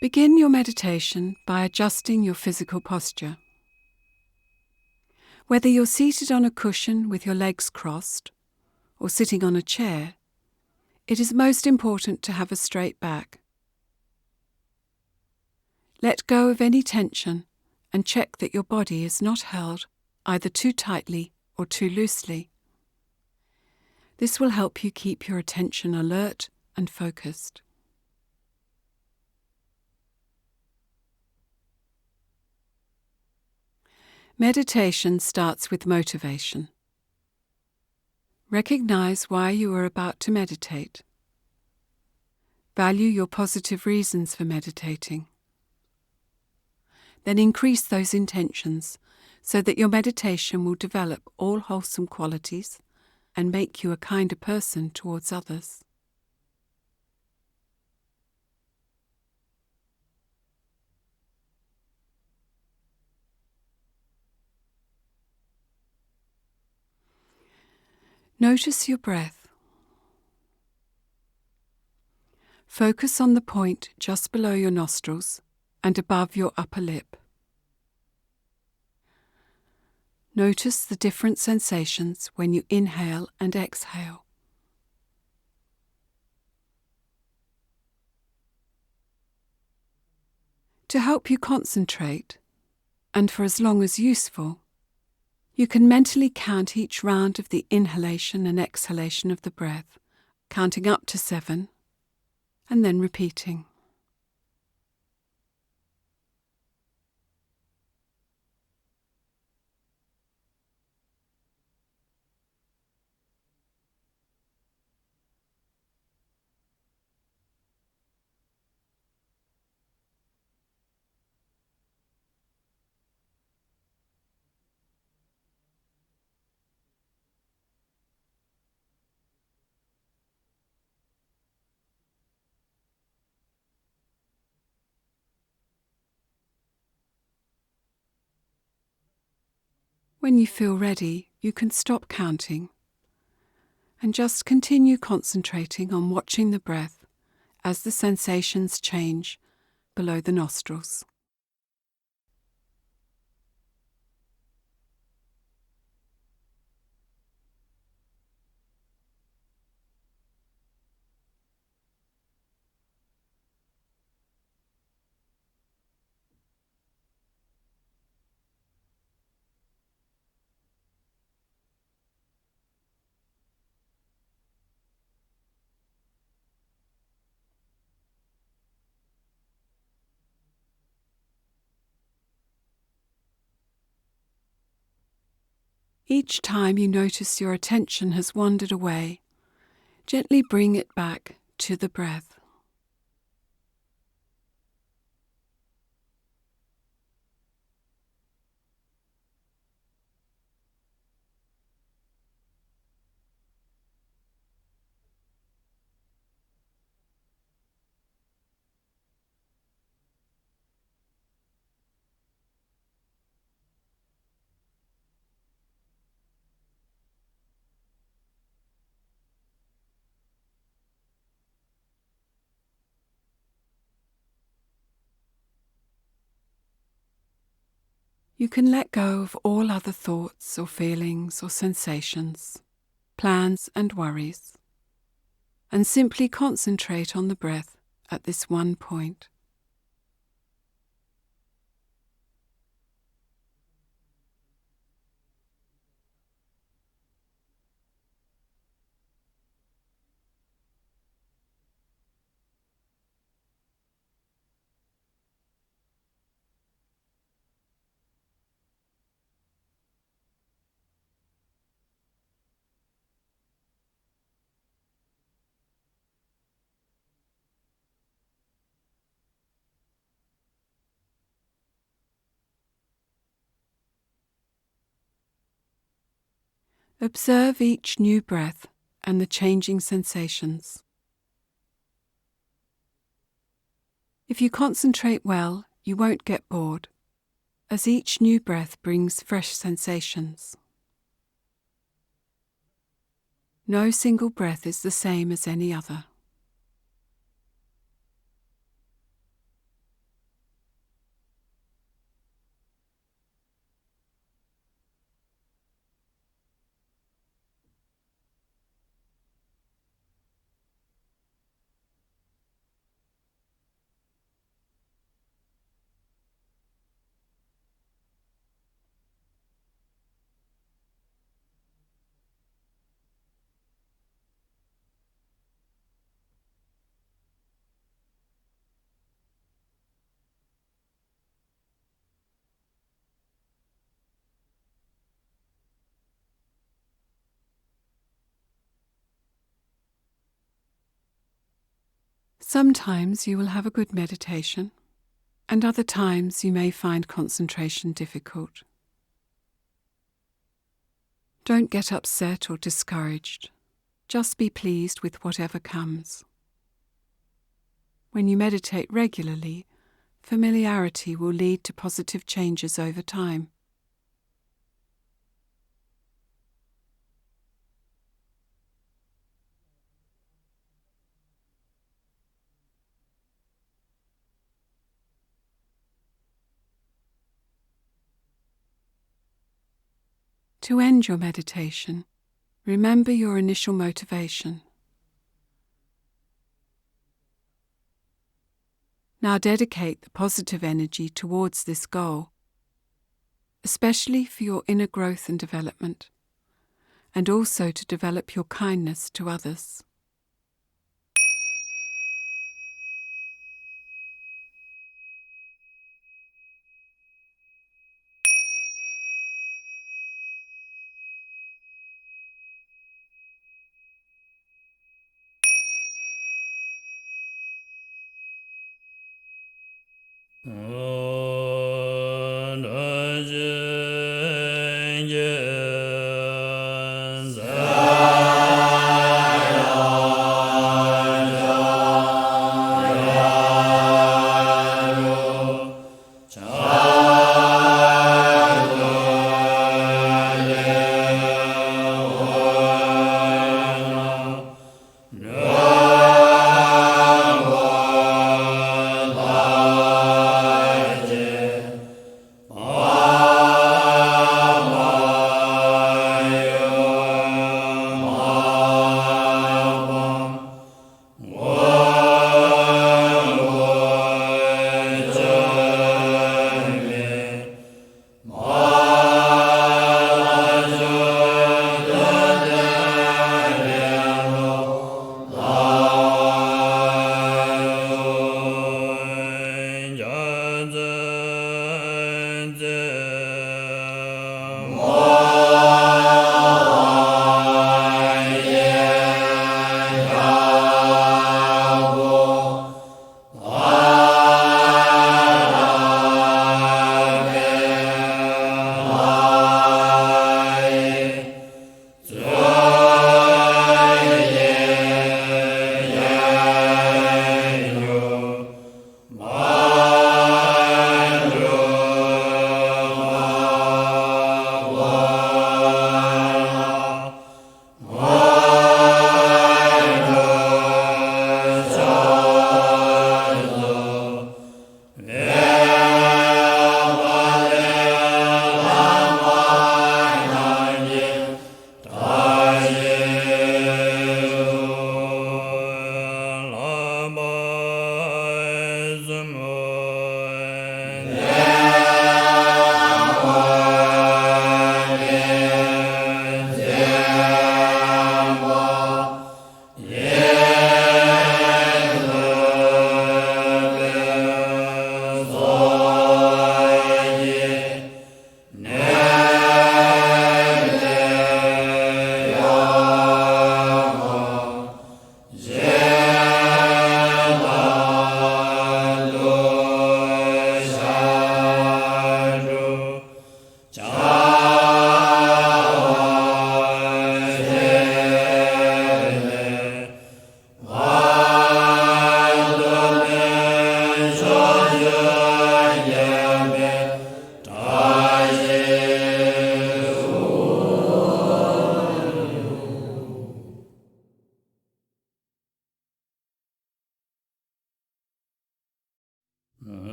Begin your meditation by adjusting your physical posture. Whether you're seated on a cushion with your legs crossed or sitting on a chair, it is most important to have a straight back. Let go of any tension and check that your body is not held either too tightly or too loosely. This will help you keep your attention alert and focused. Meditation starts with motivation. Recognize why you are about to meditate. Value your positive reasons for meditating. Then increase those intentions so that your meditation will develop all wholesome qualities and make you a kinder person towards others. Notice your breath. Focus on the point just below your nostrils and above your upper lip. Notice the different sensations when you inhale and exhale. To help you concentrate, and for as long as useful, you can mentally count each round of the inhalation and exhalation of the breath, counting up to 7, and then repeating. When you feel ready, you can stop counting and just continue concentrating on watching the breath as the sensations change below the nostrils. Each time you notice your attention has wandered away, gently bring it back to the breath. You can let go of all other thoughts or feelings or sensations, plans and worries, and simply concentrate on the breath at this one point. Observe each new breath and the changing sensations. If you concentrate well, you won't get bored, as each new breath brings fresh sensations. No single breath is the same as any other. Sometimes you will have a good meditation, and other times you may find concentration difficult. Don't get upset or discouraged. Just be pleased with whatever comes. When you meditate regularly, familiarity will lead to positive changes over time. To end your meditation, remember your initial motivation. Now dedicate the positive energy towards this goal, especially for your inner growth and development, and also to develop your kindness to others.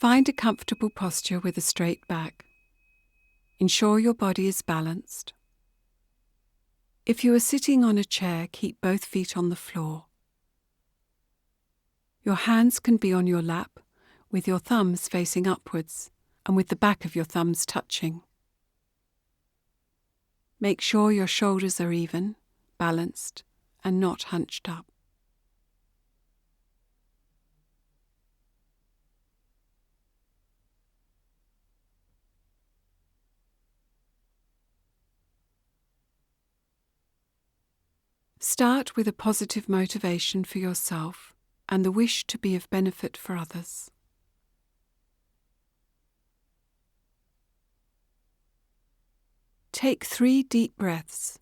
Find a comfortable posture with a straight back. Ensure your body is balanced. If you are sitting on a chair, keep both feet on the floor. Your hands can be on your lap, with your thumbs facing upwards and with the back of your thumbs touching. Make sure your shoulders are even, balanced, and not hunched up. Start with a positive motivation for yourself and the wish to be of benefit for others. Take 3 deep breaths.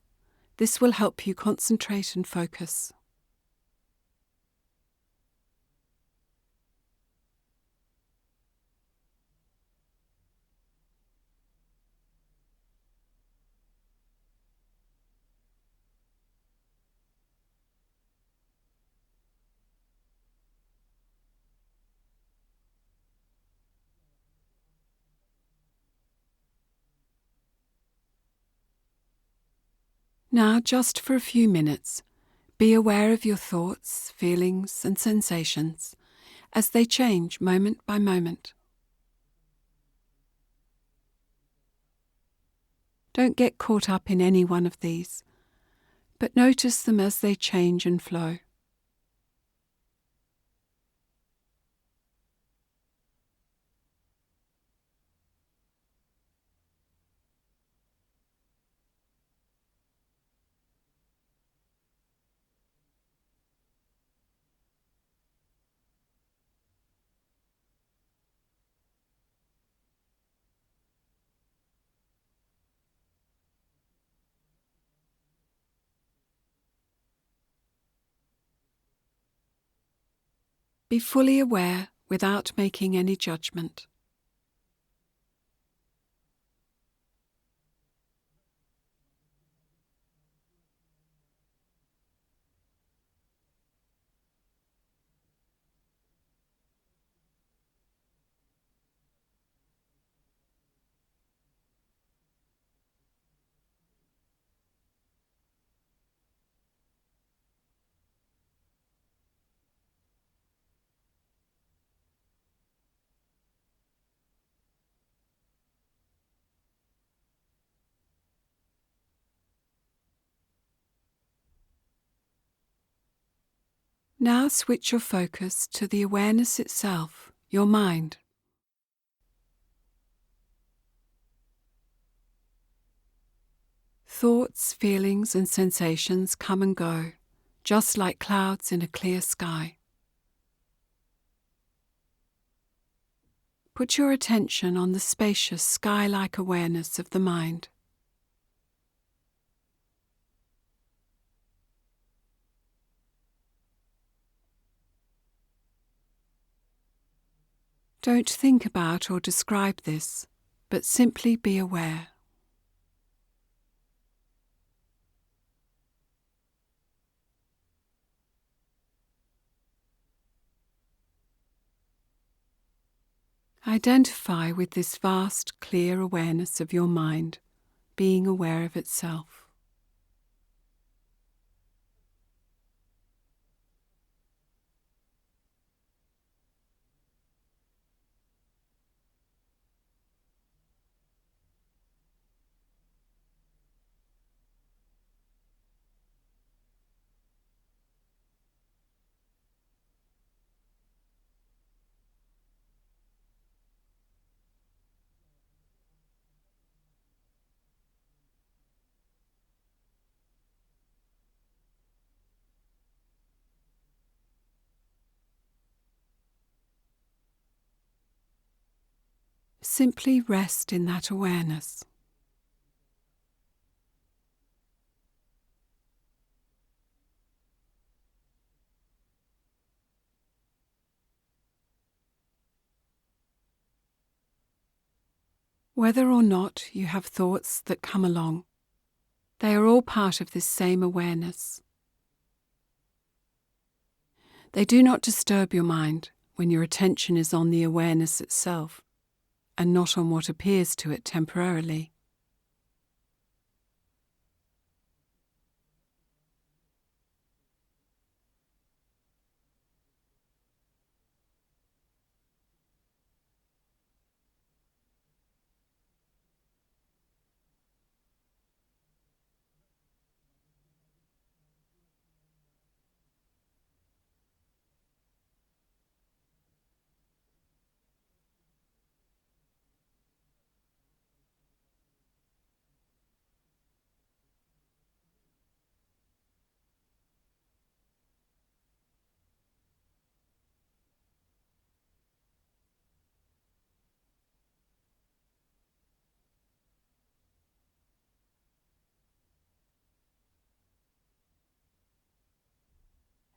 This will help you concentrate and focus. Now, just for a few minutes, be aware of your thoughts, feelings, and sensations as they change moment by moment. Don't get caught up in any one of these, but notice them as they change and flow. Be fully aware without making any judgment. Now switch your focus to the awareness itself, your mind. Thoughts, feelings, and sensations come and go, just like clouds in a clear sky. Put your attention on the spacious, sky-like awareness of the mind. Don't think about or describe this, but simply be aware. Identify with this vast, clear awareness of your mind, being aware of itself. Simply rest in that awareness. Whether or not you have thoughts that come along, they are all part of this same awareness. They do not disturb your mind when your attention is on the awareness itself and not on what appears to it temporarily.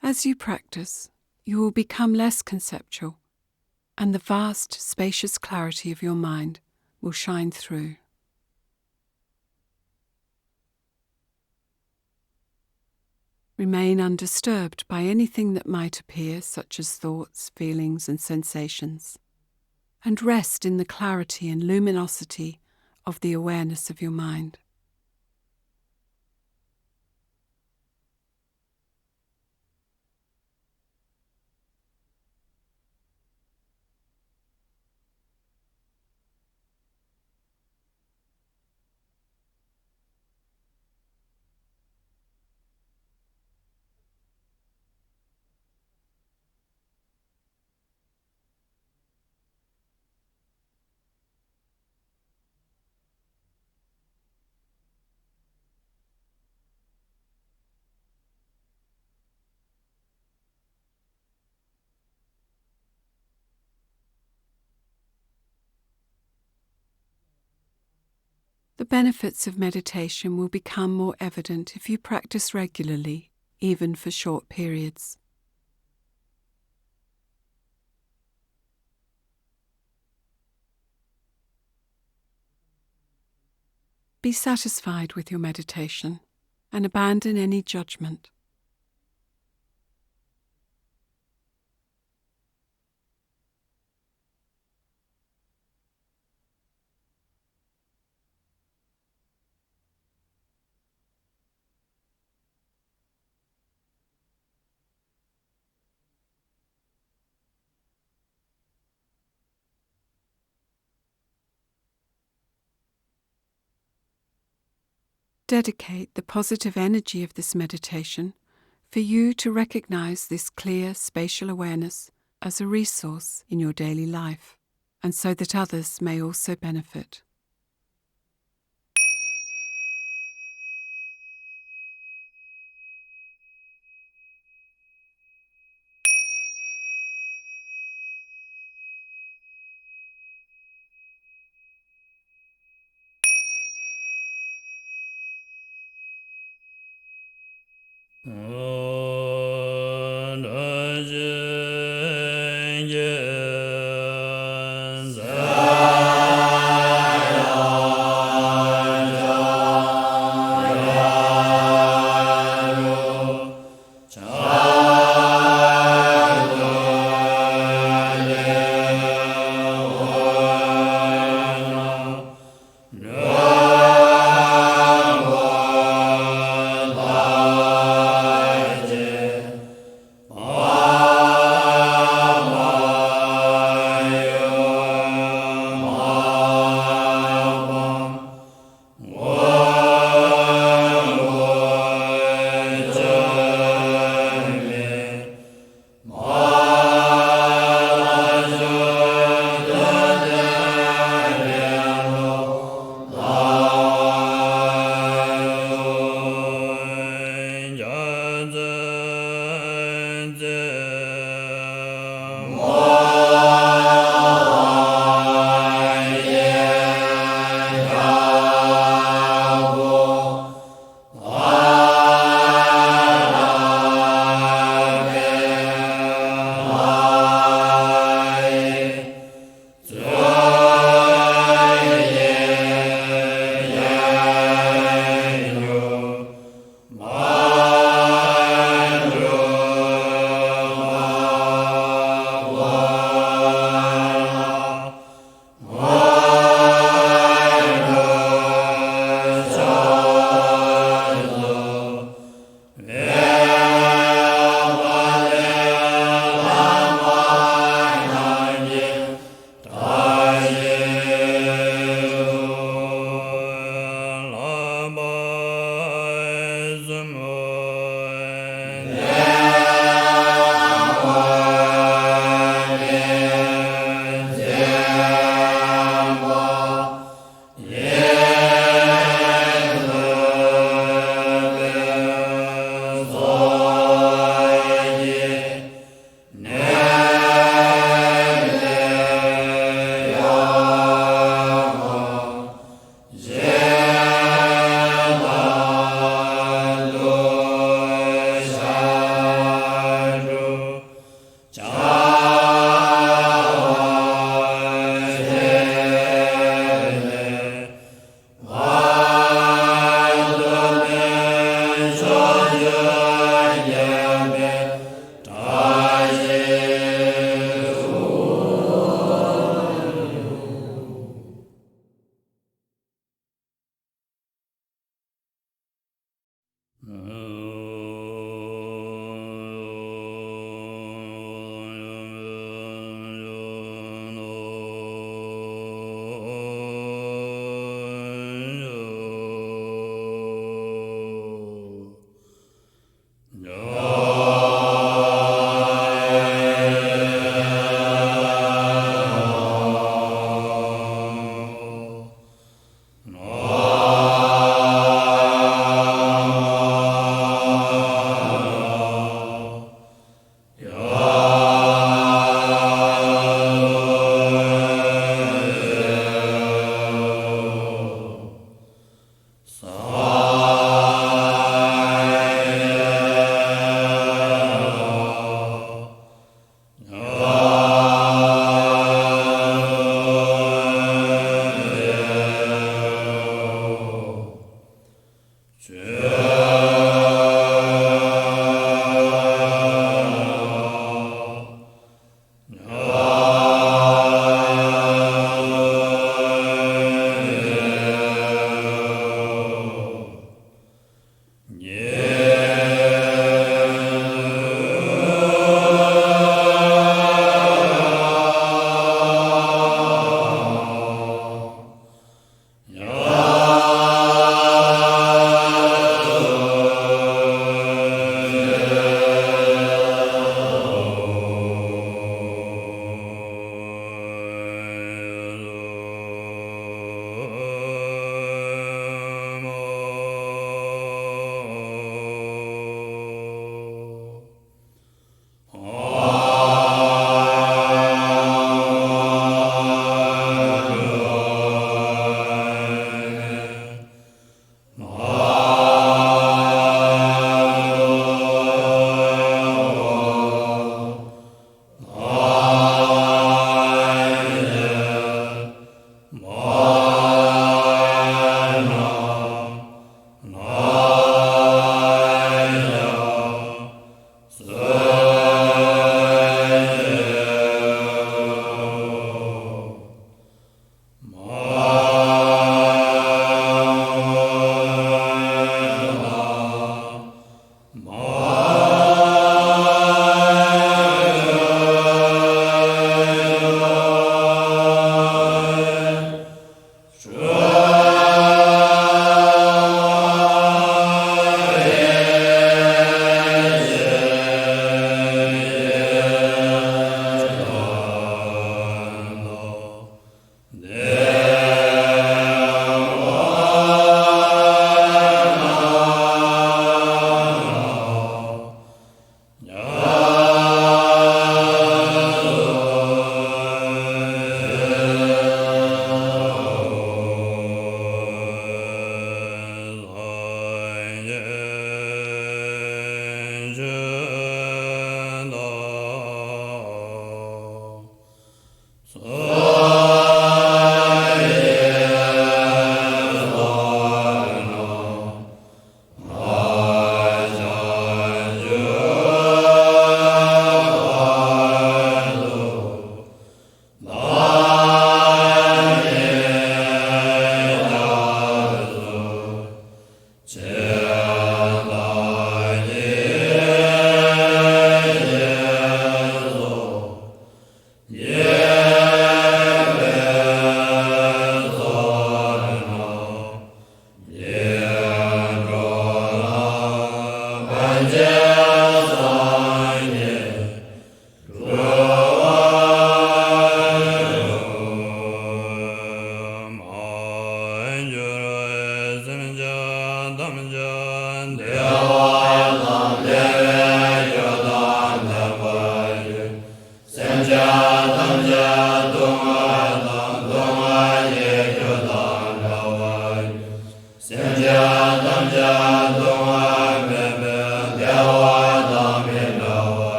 As you practice, you will become less conceptual, and the vast, spacious clarity of your mind will shine through. Remain undisturbed by anything that might appear, such as thoughts, feelings, and sensations, and rest in the clarity and luminosity of the awareness of your mind. The benefits of meditation will become more evident if you practice regularly, even for short periods. Be satisfied with your meditation and abandon any judgment. Dedicate the positive energy of this meditation for you to recognize this clear spatial awareness as a resource in your daily life, and so that others may also benefit.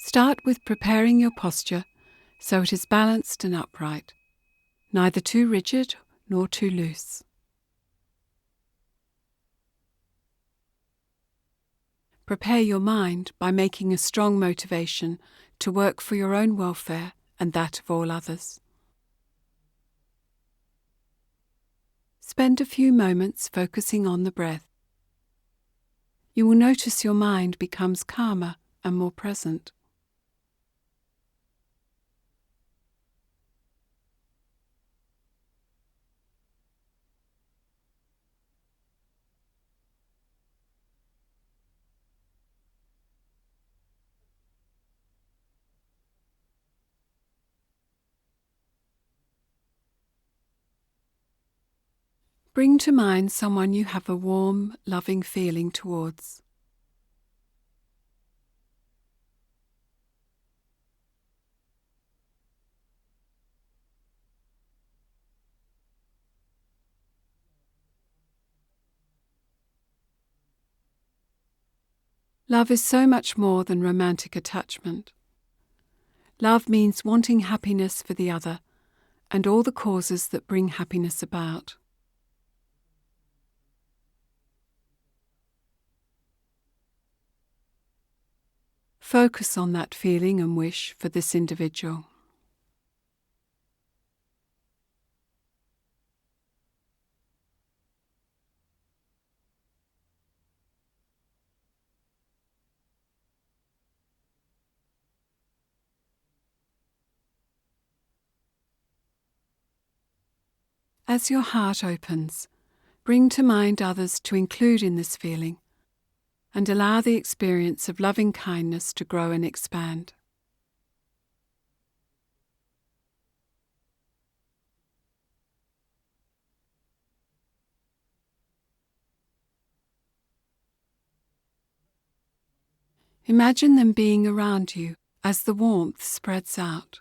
Start with preparing your posture so it is balanced and upright, neither too rigid nor too loose. Prepare your mind by making a strong motivation to work for your own welfare and that of all others. Spend a few moments focusing on the breath. You will notice your mind becomes calmer and more present. Bring to mind someone you have a warm, loving feeling towards. Love is so much more than romantic attachment. Love means wanting happiness for the other and all the causes that bring happiness about. Focus on that feeling and wish for this individual. As your heart opens, bring to mind others to include in this feeling and allow the experience of loving kindness to grow and expand. Imagine them being around you as the warmth spreads out.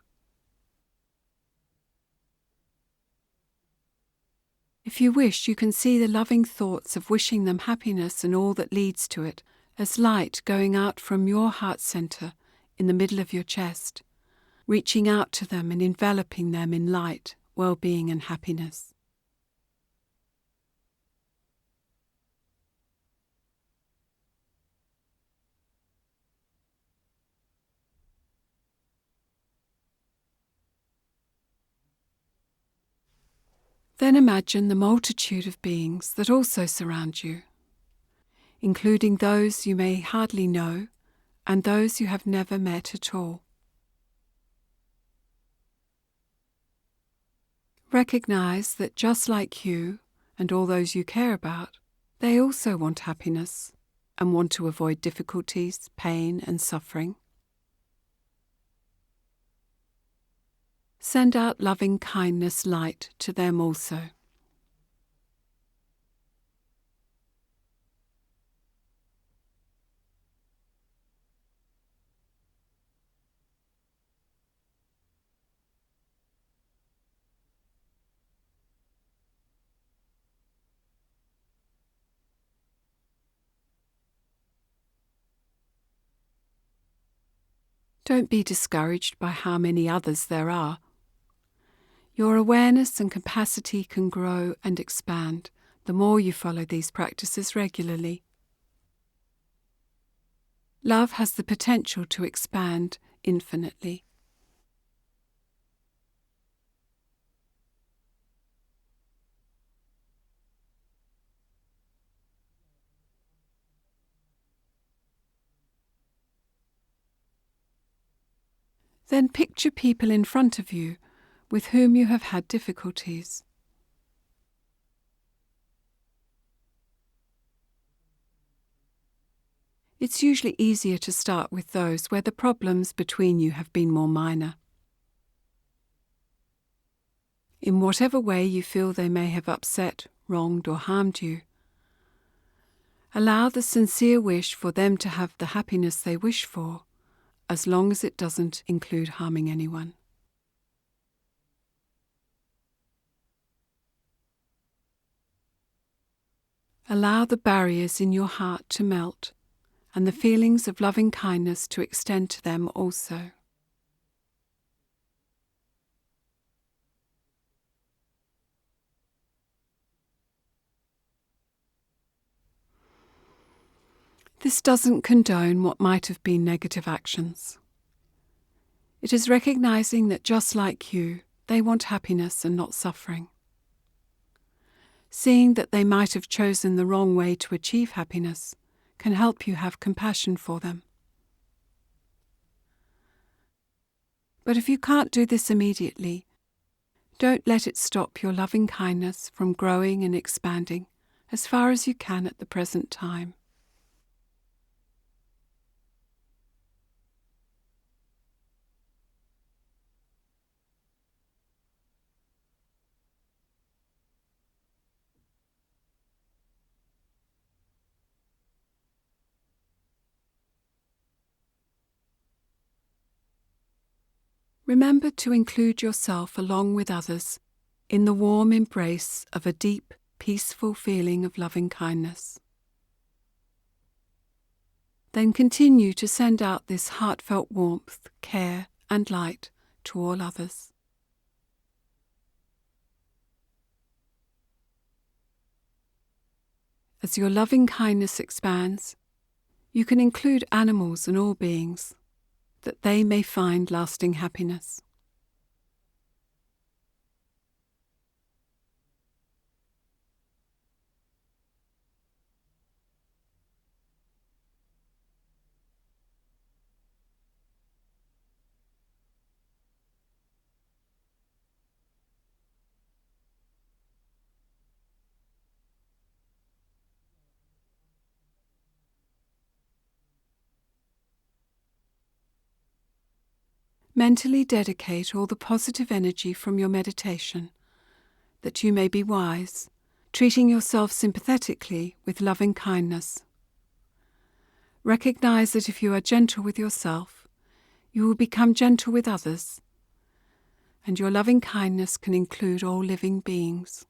If you wish, you can see the loving thoughts of wishing them happiness and all that leads to it as light going out from your heart center in the middle of your chest, reaching out to them and enveloping them in light, well-being and happiness. Then imagine the multitude of beings that also surround you, including those you may hardly know and those you have never met at all. Recognize that just like you and all those you care about, they also want happiness and want to avoid difficulties, pain and suffering. Send out loving kindness light to them also. Don't be discouraged by how many others there are. Your awareness and capacity can grow and expand the more you follow these practices regularly. Love has the potential to expand infinitely. Then picture people in front of you with whom you have had difficulties. It's usually easier to start with those where the problems between you have been more minor. In whatever way you feel they may have upset, wronged or harmed you, allow the sincere wish for them to have the happiness they wish for, as long as it doesn't include harming anyone. Allow the barriers in your heart to melt and the feelings of loving kindness to extend to them also. This doesn't condone what might have been negative actions. It is recognizing that just like you, they want happiness and not suffering. Seeing that they might have chosen the wrong way to achieve happiness can help you have compassion for them. But if you can't do this immediately, don't let it stop your loving kindness from growing and expanding as far as you can at the present time. Remember to include yourself along with others in the warm embrace of a deep, peaceful feeling of loving kindness. Then continue to send out this heartfelt warmth, care, and light to all others. As your loving kindness expands, you can include animals and all beings, that they may find lasting happiness. Mentally dedicate all the positive energy from your meditation, that you may be wise, treating yourself sympathetically with loving kindness. Recognize that if you are gentle with yourself, you will become gentle with others, and your loving kindness can include all living beings.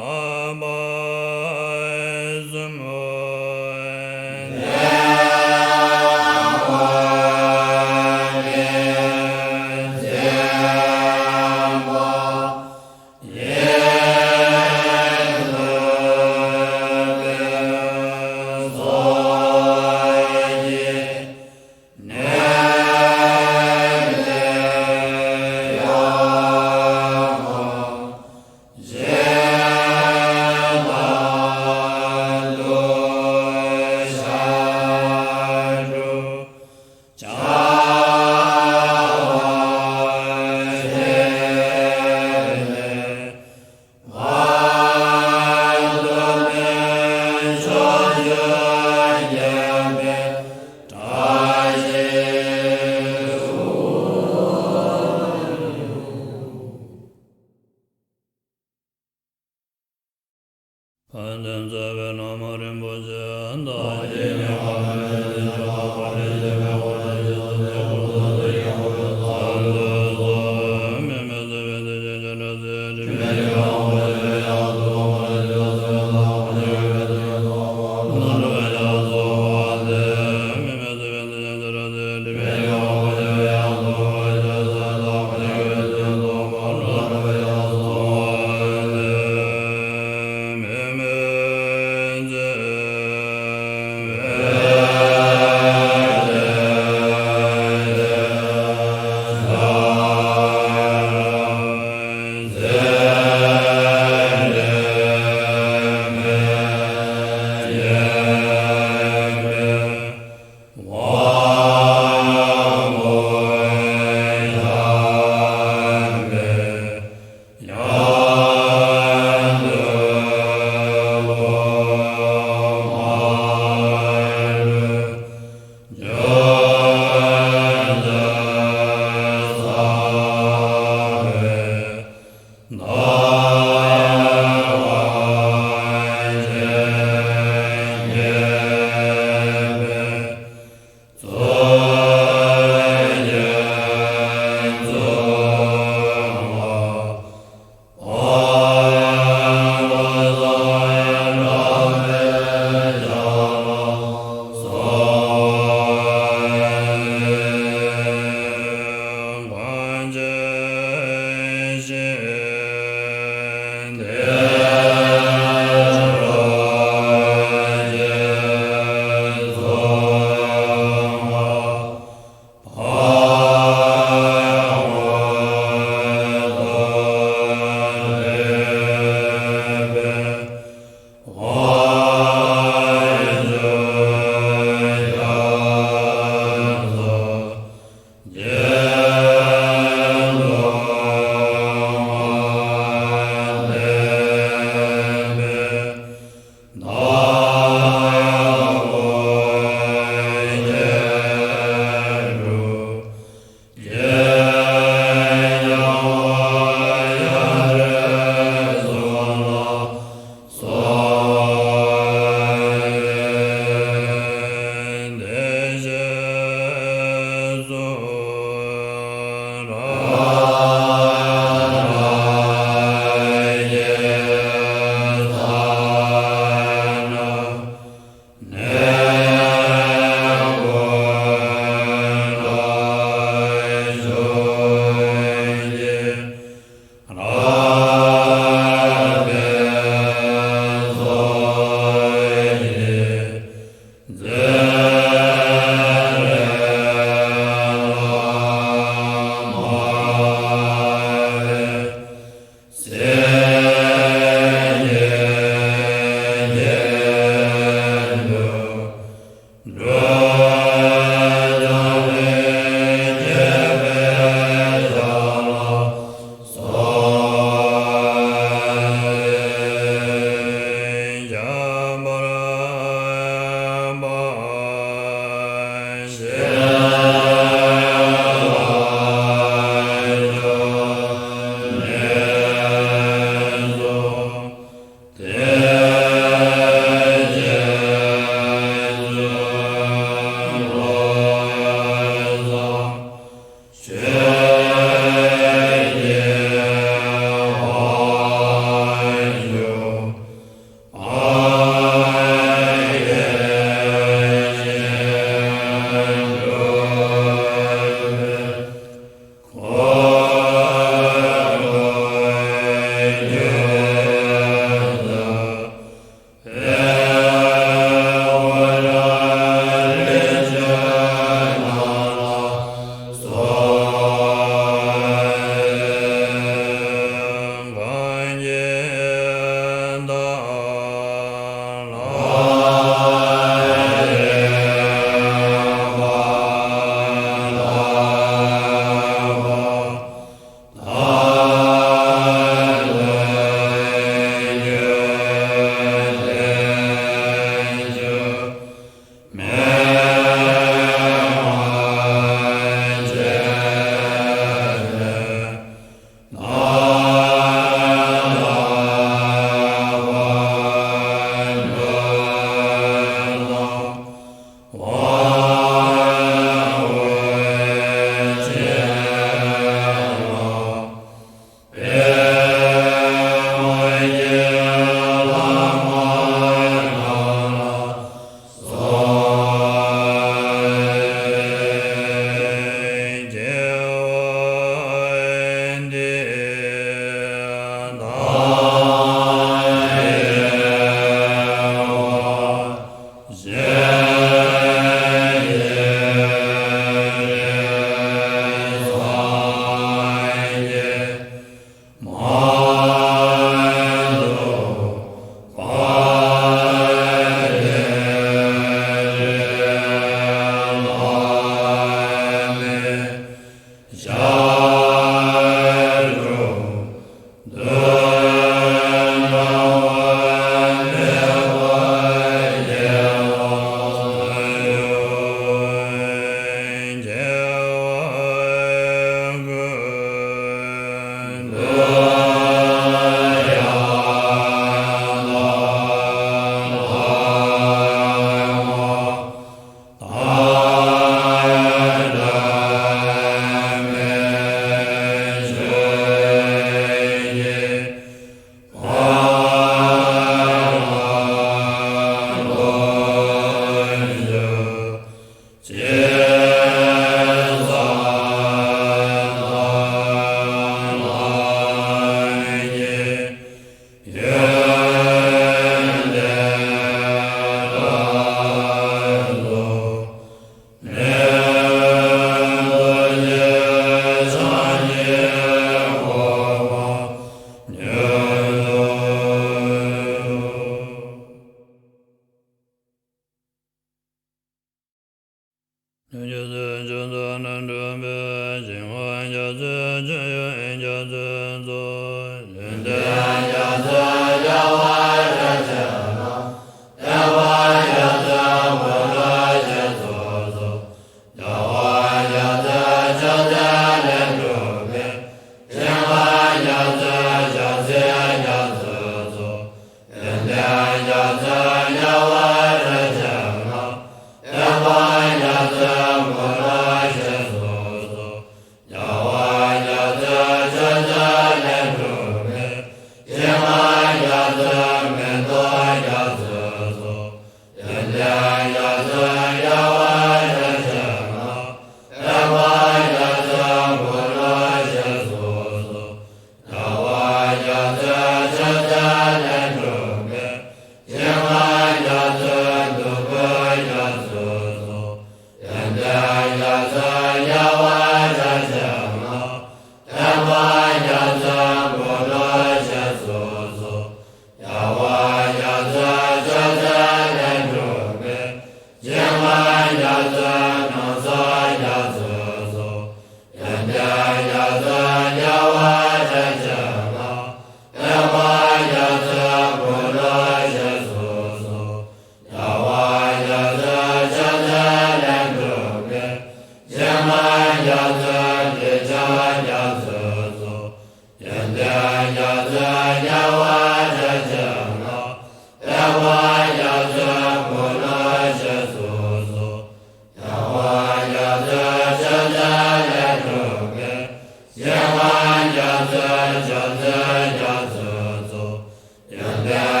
Jaya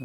어,